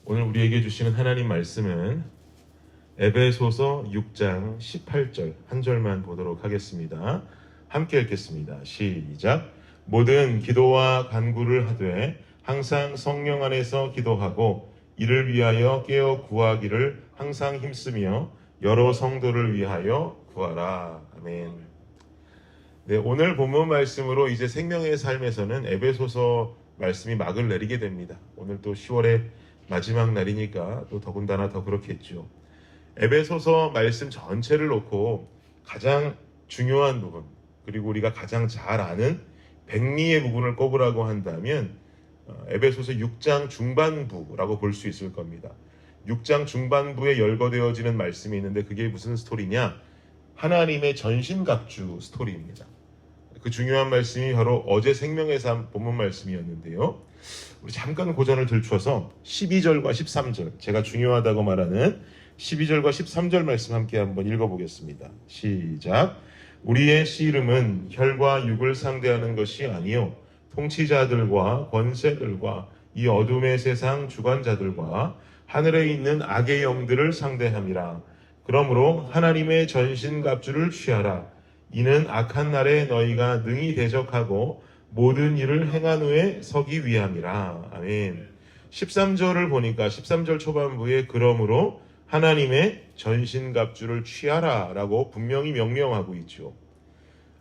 오늘 우리에게 주시는 하나님 말씀은 에베소서 6장 18절 한 절만 보도록 하겠습니다. 함께 읽겠습니다. 시작. 모든 기도와 간구를 하되 항상 성령 안에서 기도하고 이를 위하여 깨어 구하기를 항상 힘쓰며 여러 성도를 위하여 구하라. 아멘. 네, 오늘 본문 말씀으로 이제 생명의 삶에서는 에베소서 말씀이 막을 내리게 됩니다. 오늘 또 10월의 마지막 날이니까 또 더군다나 더 그렇겠죠. 에베소서 말씀 전체를 놓고 가장 중요한 부분, 그리고 우리가 가장 잘 아는 백미의 부분을 꼽으라고 한다면 에베소서 6장 중반부라고 볼 수 있을 겁니다. 6장 중반부에 열거되어지는 말씀이 있는데 그게 무슨 스토리냐? 하나님의 전신갑주 스토리입니다. 그 중요한 말씀이 바로 어제 생명의 삶 본문 말씀이었는데요. 우리 잠깐 고전을 들춰서 12절과 13절, 제가 중요하다고 말하는 12절과 13절 말씀 함께 한번 읽어보겠습니다. 시작. 우리의 씨름은 혈과 육을 상대하는 것이 아니요 통치자들과 권세들과 이 어둠의 세상 주관자들과 하늘에 있는 악의 영들을 상대함이라. 그러므로 하나님의 전신갑주를 취하라. 이는 악한 날에 너희가 능히 대적하고 모든 일을 행한 후에 서기 위함이라. 아멘. 13절을 보니까 13절 초반부에 그러므로 하나님의 전신갑주를 취하라 라고 분명히 명령하고 있죠.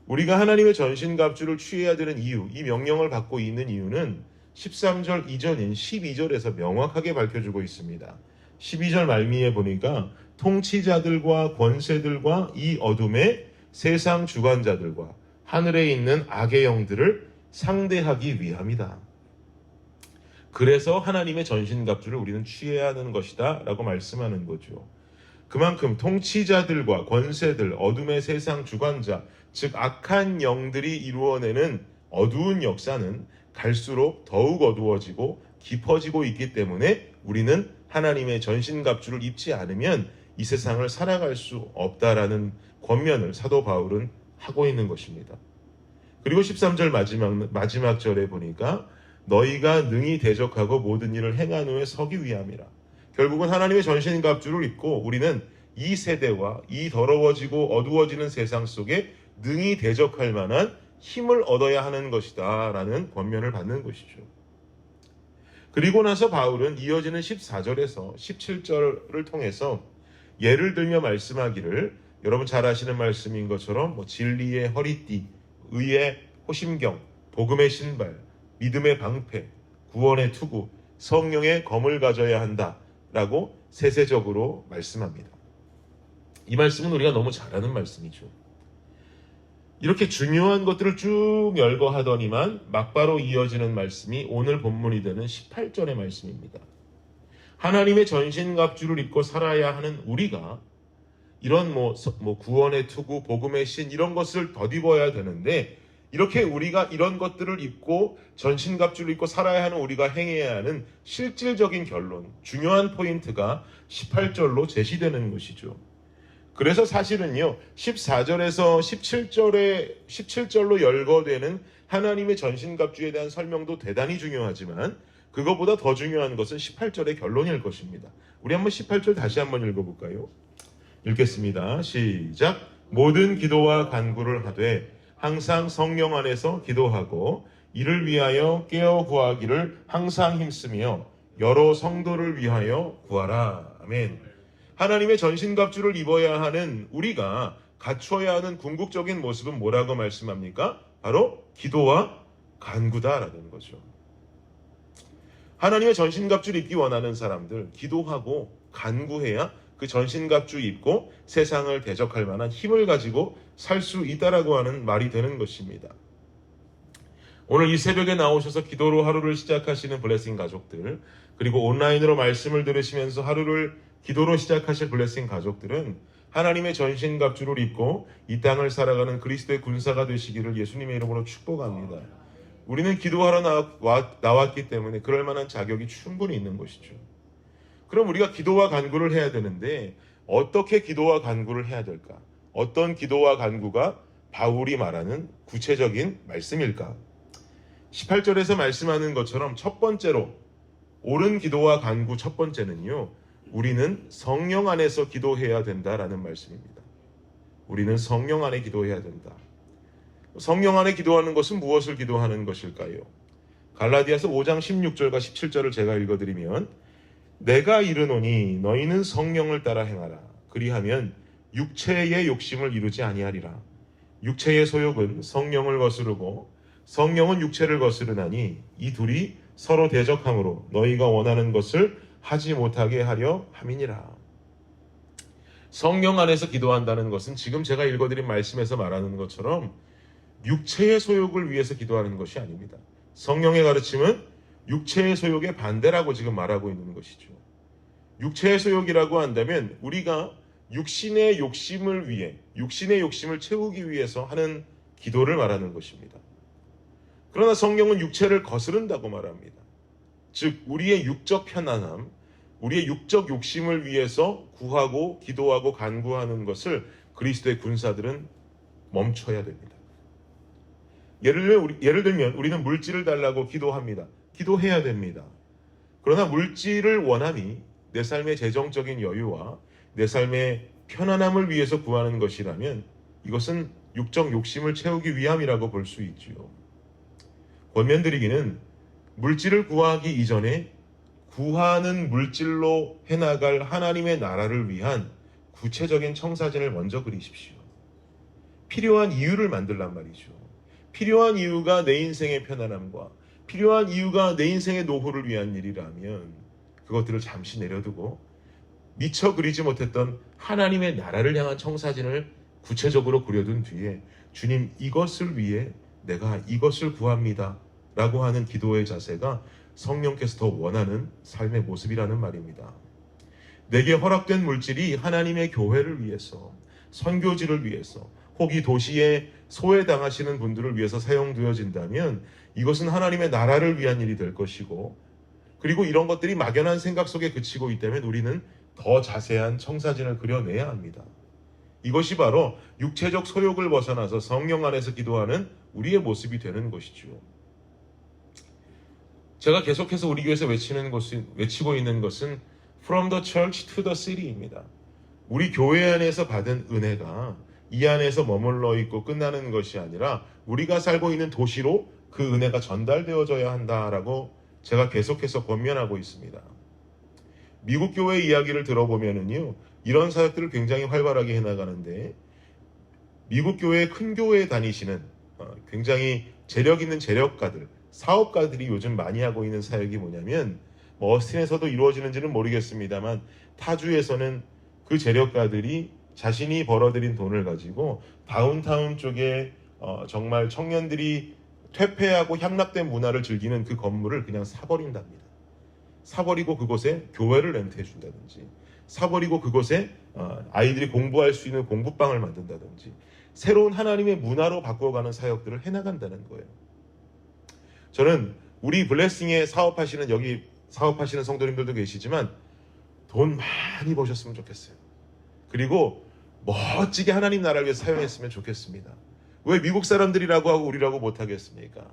우리가 하나님의 전신갑주를 취해야 되는 이유, 이 명령을 받고 있는 이유는 13절 이전인 12절에서 명확하게 밝혀주고 있습니다. 12절 말미에 보니까 통치자들과 권세들과 이 어둠의 세상 주관자들과 하늘에 있는 악의 영들을 상대하기 위함이다. 그래서 하나님의 전신갑주를 우리는 취해야 하는 것이다 라고 말씀하는 거죠. 그만큼 통치자들과 권세들, 어둠의 세상 주관자, 즉 악한 영들이 이루어내는 어두운 역사는 갈수록 더욱 어두워지고 깊어지고 있기 때문에 우리는 하나님의 전신갑주를 입지 않으면 이 세상을 살아갈 수 없다라는 권면을 사도 바울은 하고 있는 것입니다. 그리고 13절 마지막 절에 보니까 너희가 능히 대적하고 모든 일을 행한 후에 서기 위함이라. 결국은 하나님의 전신갑주를 입고 우리는 이 세대와 이 더러워지고 어두워지는 세상 속에 능히 대적할 만한 힘을 얻어야 하는 것이다 라는 권면을 받는 것이죠. 그리고 나서 바울은 이어지는 14절에서 17절을 통해서 예를 들며 말씀하기를, 여러분 잘 아시는 말씀인 것처럼 진리의 허리띠, 의의 호심경, 복음의 신발, 믿음의 방패, 구원의 투구, 성령의 검을 가져야 한다라고 세세적으로 말씀합니다. 이 말씀은 우리가 너무 잘 아는 말씀이죠. 이렇게 중요한 것들을 쭉 열거하더니만 막바로 이어지는 말씀이 오늘 본문이 되는 18절의 말씀입니다. 하나님의 전신갑주를 입고 살아야 하는 우리가 이런 구원의 투구, 복음의 신 이런 것을 덧입어야 되는데, 이렇게 우리가 이런 것들을 입고 전신갑주를 입고 살아야 하는 우리가 행해야 하는 실질적인 결론, 중요한 포인트가 18절로 제시되는 것이죠. 그래서 사실은요, 14절에서 17절로 열거되는 하나님의 전신갑주에 대한 설명도 대단히 중요하지만 그것보다 더 중요한 것은 18절의 결론일 것입니다. 우리 한번 18절 다시 한번 읽어볼까요? 읽겠습니다. 시작. 모든 기도와 간구를 하되 항상 성령 안에서 기도하고 이를 위하여 깨어 구하기를 항상 힘쓰며 여러 성도를 위하여 구하라. 아멘. 하나님의 전신갑주를 입어야 하는 우리가 갖춰야 하는 궁극적인 모습은 뭐라고 말씀합니까? 바로 기도와 간구다라는 거죠. 하나님의 전신갑주를 입기 원하는 사람들, 기도하고 간구해야 그 전신갑주 입고 세상을 대적할 만한 힘을 가지고 살 수 있다라고 하는 말이 되는 것입니다. 오늘 이 새벽에 나오셔서 기도로 하루를 시작하시는 블레싱 가족들, 그리고 온라인으로 말씀을 들으시면서 하루를 기도로 시작하실 블레싱 가족들은 하나님의 전신갑주를 입고 이 땅을 살아가는 그리스도의 군사가 되시기를 예수님의 이름으로 축복합니다. 우리는 기도하러 나왔기 때문에 그럴 만한 자격이 충분히 있는 것이죠. 그럼 우리가 기도와 간구를 해야 되는데 어떻게 기도와 간구를 해야 될까? 어떤 기도와 간구가 바울이 말하는 구체적인 말씀일까? 18절에서 말씀하는 것처럼 첫 번째로 옳은 기도와 간구 첫 번째는요, 우리는 성령 안에서 기도해야 된다라는 말씀입니다. 우리는 성령 안에 기도해야 된다. 성령 안에 기도하는 것은 무엇을 기도하는 것일까요? 갈라디아서 5장 16절과 17절을 제가 읽어드리면, 내가 이르노니 너희는 성령을 따라 행하라. 그리하면 육체의 욕심을 이루지 아니하리라. 육체의 소욕은 성령을 거스르고 성령은 육체를 거스르나니 이 둘이 서로 대적함으로 너희가 원하는 것을 하지 못하게 하려 함이니라. 성령 안에서 기도한다는 것은 지금 제가 읽어드린 말씀에서 말하는 것처럼 육체의 소욕을 위해서 기도하는 것이 아닙니다. 성령의 가르침은 육체의 소욕의 반대라고 지금 말하고 있는 것이죠. 육체의 소욕이라고 한다면 우리가 육신의 욕심을 위해, 육신의 욕심을 채우기 위해서 하는 기도를 말하는 것입니다. 그러나 성령은 육체를 거스른다고 말합니다. 즉 우리의 육적 편안함, 우리의 육적 욕심을 위해서 구하고 기도하고 간구하는 것을 그리스도의 군사들은 멈춰야 됩니다. 예를 들면 우리는 물질을 달라고 기도합니다. 기도해야 됩니다. 그러나 물질을 원함이 내 삶의 재정적인 여유와 내 삶의 편안함을 위해서 구하는 것이라면 이것은 육적 욕심을 채우기 위함이라고 볼 수 있지요. 권면드리기는 물질을 구하기 이전에 구하는 물질로 해나갈 하나님의 나라를 위한 구체적인 청사진을 먼저 그리십시오. 필요한 이유를 만들란 말이죠. 필요한 이유가 내 인생의 편안함과 필요한 이유가 내 인생의 노후를 위한 일이라면 그것들을 잠시 내려두고 미처 그리지 못했던 하나님의 나라를 향한 청사진을 구체적으로 그려둔 뒤에 주님, 이것을 위해 내가 이것을 구합니다 라고 하는 기도의 자세가 성령께서 더 원하는 삶의 모습이라는 말입니다. 내게 허락된 물질이 하나님의 교회를 위해서, 선교지를 위해서, 혹이 도시에 소외당하시는 분들을 위해서 사용되어진다면 이것은 하나님의 나라를 위한 일이 될 것이고, 그리고 이런 것들이 막연한 생각 속에 그치고 있다면 우리는 더 자세한 청사진을 그려내야 합니다. 이것이 바로 육체적 소욕을 벗어나서 성령 안에서 기도하는 우리의 모습이 되는 것이죠. 제가 계속해서 우리 교회에서 외치고 있는 것은 From the church to the city입니다. 우리 교회 안에서 받은 은혜가 이 안에서 머물러 있고 끝나는 것이 아니라 우리가 살고 있는 도시로 그 은혜가 전달되어져야 한다라고 제가 계속해서 권면하고 있습니다. 미국 교회 이야기를 들어보면은요, 이런 사역들을 굉장히 활발하게 해나가는데, 미국 교회 큰 교회에 다니시는 굉장히 재력 있는 재력가들, 사업가들이 요즘 많이 하고 있는 사역이 뭐냐면, 어스틴에서도 이루어지는지는 모르겠습니다만 타주에서는 그 재력가들이 자신이 벌어들인 돈을 가지고 다운타운 쪽에 정말 청년들이 퇴폐하고 향락된 문화를 즐기는 그 건물을 그냥 사버린답니다. 사버리고 그곳에 교회를 렌트해 준다든지, 사버리고 그곳에 아이들이 공부할 수 있는 공부방을 만든다든지, 새로운 하나님의 문화로 바꾸어가는 사역들을 해나간다는 거예요. 저는 우리 블레싱에 여기 사업하시는 성도님들도 계시지만 돈 많이 버셨으면 좋겠어요. 그리고 멋지게 하나님 나라를 위해서 사용했으면 좋겠습니다. 왜 미국 사람들이라고 하고 우리라고 못하겠습니까?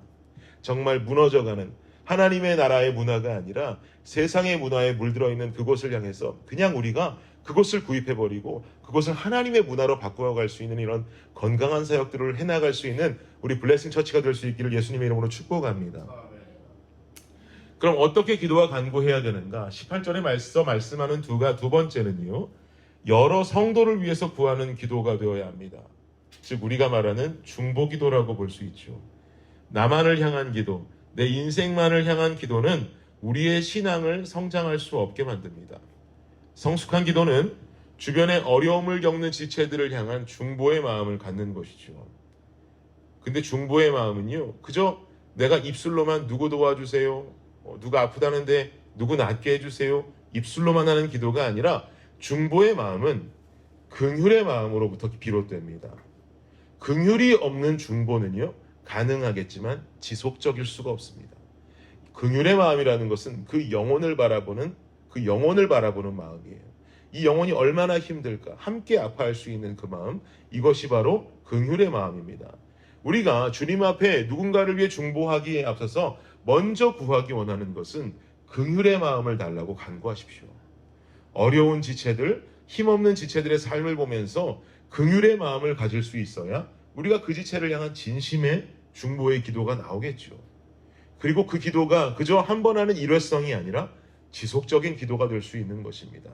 정말 무너져가는 하나님의 나라의 문화가 아니라 세상의 문화에 물들어 있는 그곳을 향해서 그냥 우리가 그것을 구입해버리고 그것을 하나님의 문화로 바꾸어갈 수 있는 이런 건강한 사역들을 해나갈 수 있는 우리 블레싱 처치가 될 수 있기를 예수님의 이름으로 축복합니다. 그럼 어떻게 기도와 간구해야 되는가? 18절에 말씀하는 두 번째는요, 여러 성도를 위해서 구하는 기도가 되어야 합니다. 즉 우리가 말하는 중보기도라고 볼 수 있죠. 나만을 향한 기도, 내 인생만을 향한 기도는 우리의 신앙을 성장할 수 없게 만듭니다. 성숙한 기도는 주변에 어려움을 겪는 지체들을 향한 중보의 마음을 갖는 것이죠. 근데 중보의 마음은요, 그저 내가 입술로만 누구 도와주세요, 누가 아프다는데 누구 낫게 해주세요, 입술로만 하는 기도가 아니라 중보의 마음은 긍휼의 마음으로부터 비롯됩니다. 긍휼이 없는 중보는요, 가능하겠지만 지속적일 수가 없습니다. 긍휼의 마음이라는 것은 그 영혼을 바라보는 마음이에요. 이 영혼이 얼마나 힘들까, 함께 아파할 수 있는 그 마음, 이것이 바로 긍휼의 마음입니다. 우리가 주님 앞에 누군가를 위해 중보하기에 앞서서 먼저 구하기 원하는 것은 긍휼의 마음을 달라고 간구하십시오. 어려운 지체들, 힘없는 지체들의 삶을 보면서 긍휼의 마음을 가질 수 있어야 우리가 그 지체를 향한 진심의 중보의 기도가 나오겠죠. 그리고 그 기도가 그저 한 번 하는 일회성이 아니라 지속적인 기도가 될 수 있는 것입니다.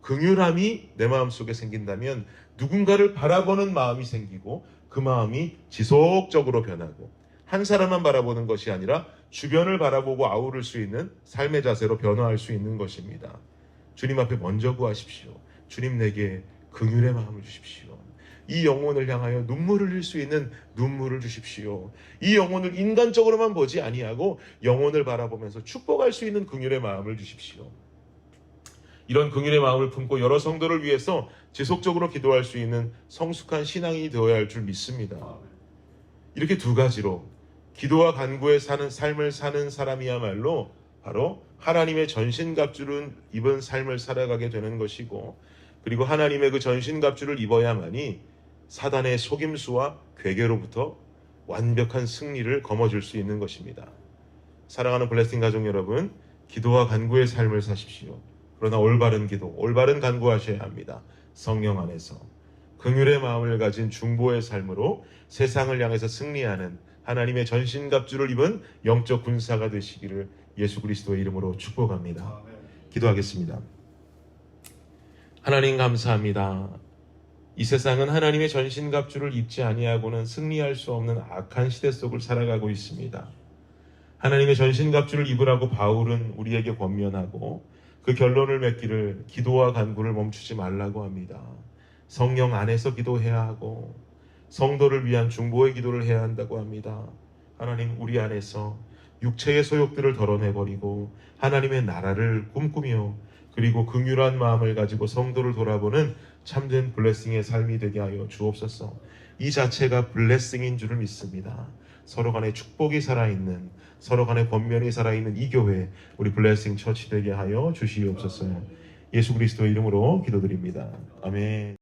긍휼함이 내 마음속에 생긴다면 누군가를 바라보는 마음이 생기고 그 마음이 지속적으로 변하고 한 사람만 바라보는 것이 아니라 주변을 바라보고 아우를 수 있는 삶의 자세로 변화할 수 있는 것입니다. 주님 앞에 먼저 구하십시오. 주님 내게 긍휼의 마음을 주십시오. 이 영혼을 향하여 눈물을 흘릴 수 있는 눈물을 주십시오. 이 영혼을 인간적으로만 보지 아니하고 영혼을 바라보면서 축복할 수 있는 긍휼의 마음을 주십시오. 이런 긍휼의 마음을 품고 여러 성도를 위해서 지속적으로 기도할 수 있는 성숙한 신앙이 되어야 할 줄 믿습니다. 이렇게 두 가지로 기도와 간구에 사는 삶을 사는 사람이야말로 바로 하나님의 전신갑주를 입은 삶을 살아가게 되는 것이고, 그리고 하나님의 그 전신갑주를 입어야만이 사단의 속임수와 괴계로부터 완벽한 승리를 거머쥘 수 있는 것입니다. 사랑하는 블레싱 가족 여러분, 기도와 간구의 삶을 사십시오. 그러나 올바른 기도, 올바른 간구하셔야 합니다. 성령 안에서 긍휼의 마음을 가진 중보의 삶으로 세상을 향해서 승리하는 하나님의 전신갑주를 입은 영적 군사가 되시기를 예수 그리스도의 이름으로 축복합니다. 기도하겠습니다. 하나님 감사합니다. 이 세상은 하나님의 전신갑주를 입지 아니하고는 승리할 수 없는 악한 시대 속을 살아가고 있습니다. 하나님의 전신갑주를 입으라고 바울은 우리에게 권면하고 그 결론을 맺기를 기도와 간구를 멈추지 말라고 합니다. 성령 안에서 기도해야 하고 성도를 위한 중보의 기도를 해야 한다고 합니다. 하나님, 우리 안에서 육체의 소욕들을 덜어내버리고 하나님의 나라를 꿈꾸며 그리고 긍휼한 마음을 가지고 성도를 돌아보는 참된 블레싱의 삶이 되게 하여 주옵소서. 이 자체가 블레싱인 줄을 믿습니다. 서로 간에 축복이 살아있는, 서로 간에 권면이 살아있는 이 교회, 우리 블레싱 처치 되게 하여 주시옵소서. 예수 그리스도의 이름으로 기도드립니다. 아멘.